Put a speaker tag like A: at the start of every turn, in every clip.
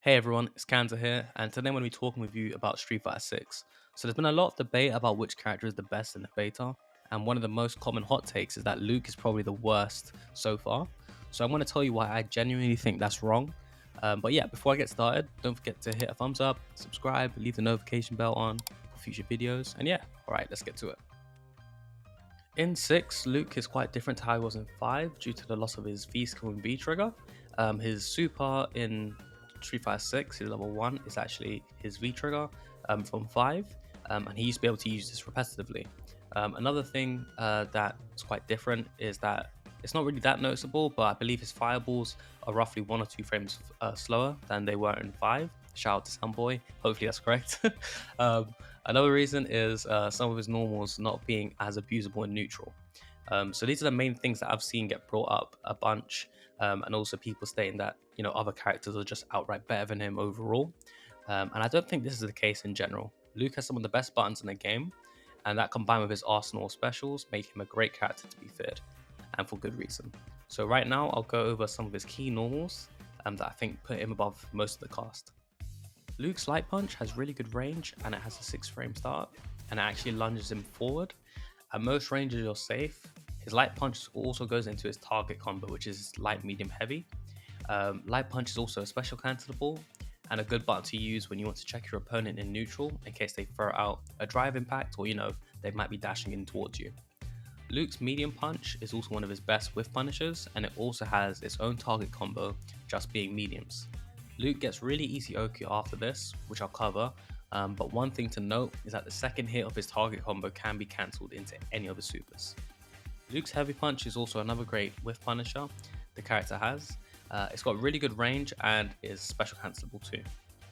A: Hey everyone, it's Kanza here, and today I'm going to be talking with you about Street Fighter 6. So there's been a lot of debate about which character is the best in the beta, and one of the most common hot takes is that Luke is probably the worst so far. So I'm going to tell you why I genuinely think that's wrong. But yeah, before I get started, don't forget to hit a thumbs up, subscribe, leave the notification bell on for future videos, and yeah, alright, let's get to it. In 6, Luke is quite different to how he was in 5 due to the loss of his V skill and V trigger. His super in Street Fighter 6, his level 1, is actually his V trigger from 5, and he used to be able to use this repetitively. Another thing that's quite different is that it's not really that noticeable, but I believe his fireballs are roughly 1 or 2 frames slower than they were in 5. Shout out to Sunboy, hopefully that's correct. Another reason is some of his normals not being as abusable in neutral. So these are the main things that I've seen get brought up a bunch, and also people stating that other characters are just outright better than him overall. And I don't think this is the case in general. Luke has some of the best buttons in the game, and that combined with his arsenal of specials make him a great character to be feared, and for good reason. So right now I'll go over some of his key normals that I think put him above most of the cast. Luke's light punch has really good range and it has a 6 frame start, and it actually lunges him forward. At most ranges you're safe. His light punch also goes into his target combo, which is light, medium, heavy. Light punch is also a special cancelable and a good button to use when you want to check your opponent in neutral in case they throw out a drive impact or they might be dashing in towards you. Luke's medium punch is also one of his best whiff punishers, and it also has its own target combo, just being mediums. Luke gets really easy OQ after this, which I'll cover, but one thing to note is that the second hit of his target combo can be cancelled into any of his supers. Luke's heavy punch is also another great whiff punisher the character has. It's got really good range and is special cancelable too.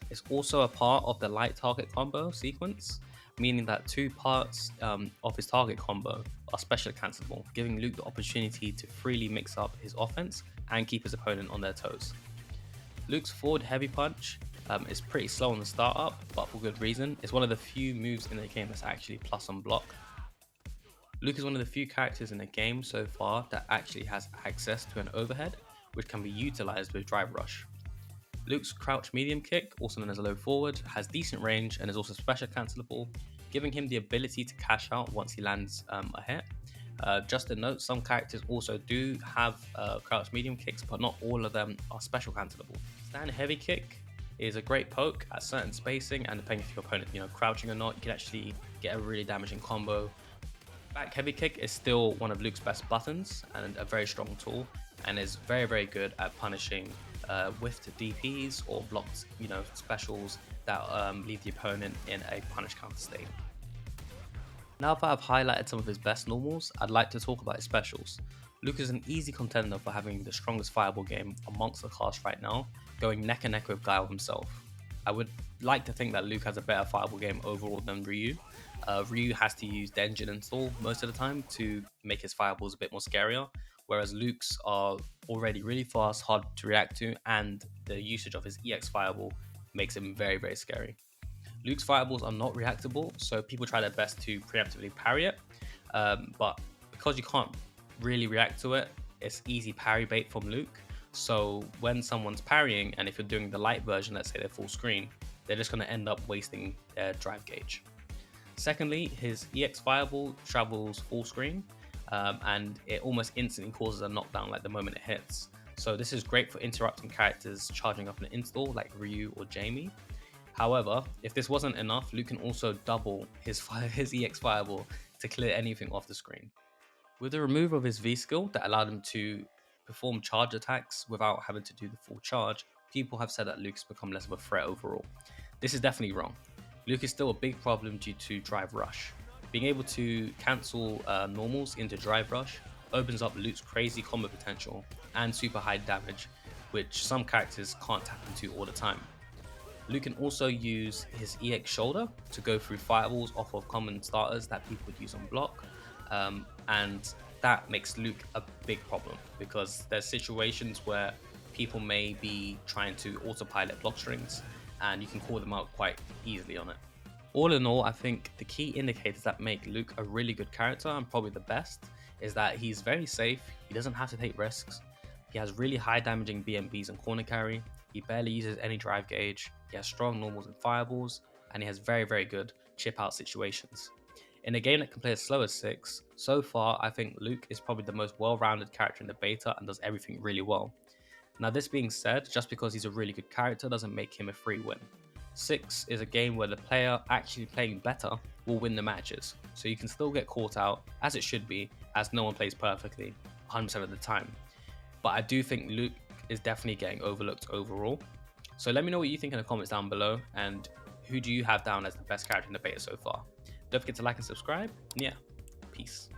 A: It's also a part of the light target combo sequence, meaning that 2 parts of his target combo are special cancelable, giving Luke the opportunity to freely mix up his offense and keep his opponent on their toes. Luke's forward heavy punch is pretty slow on the startup, but for good reason. It's one of the few moves in the game that's actually plus on block. Luke is one of the few characters in the game so far that actually has access to an overhead, which can be utilized with Drive Rush. Luke's crouch medium kick, also known as a low forward, has decent range and is also special cancelable, giving him the ability to cash out once he lands a hit. Just a note, some characters also do have crouch medium kicks, but not all of them are special cancelable. Stand heavy kick is a great poke at certain spacing, and depending if your opponent crouching or not, you can actually get a really damaging combo. Back heavy kick is still one of Luke's best buttons and a very strong tool, and is very good at punishing whiffed DPs or blocked specials that leave the opponent in a punish counter state. Now that I've highlighted some of his best normals, I'd like to talk about his specials. Luke is an easy contender for having the strongest fireball game amongst the cast right now, going neck and neck with Guile himself. I would like to think that Luke has a better fireball game overall than Ryu. Ryu has to use the engine install most of the time to make his fireballs a bit more scarier, whereas Luke's are already really fast, hard to react to, and the usage of his EX fireball makes him very scary. Luke's fireballs are not reactable, so people try their best to preemptively parry it, but because you can't really react to it, it's easy parry bait from Luke. So when someone's parrying, and if you're doing the light version, let's say they're full screen, they're just going to end up wasting their drive gauge. Secondly, his EX fireball travels full screen, and it almost instantly causes a knockdown like the moment it hits. So this is great for interrupting characters charging up an install like Ryu or Jamie. However, if this wasn't enough, Luke can also double his EX fireball to clear anything off the screen. With the removal of his V skill that allowed him to perform charge attacks without having to do the full charge, people have said that Luke has become less of a threat overall. This is definitely wrong. Luke is still a big problem due to Drive Rush. Being able to cancel normals into Drive Rush opens up Luke's crazy combo potential and super high damage, which some characters can't tap into all the time. Luke can also use his EX shoulder to go through fireballs off of common starters that people would use on block, and that makes Luke a big problem because there's situations where people may be trying to autopilot block strings and you can call them out quite easily on it. All in all, I think the key indicators that make Luke a really good character and probably the best is that he's very safe, he doesn't have to take risks, he has really high damaging BMBs and corner carry, He barely uses any drive gauge, he has strong normals and fireballs, and he has very, very good chip out situations. In a game that can play as slow as 6, so far I think Luke is probably the most well-rounded character in the beta and does everything really well. Now this being said, just because he's a really good character doesn't make him a free win. 6 is a game where the player actually playing better will win the matches, so you can still get caught out, as it should be, as no one plays perfectly 100% of the time. But I do think Luke is definitely getting overlooked overall. So let me know what you think in the comments down below, and who do you have down as the best character in the beta so far. Don't forget to like and subscribe, and yeah, peace.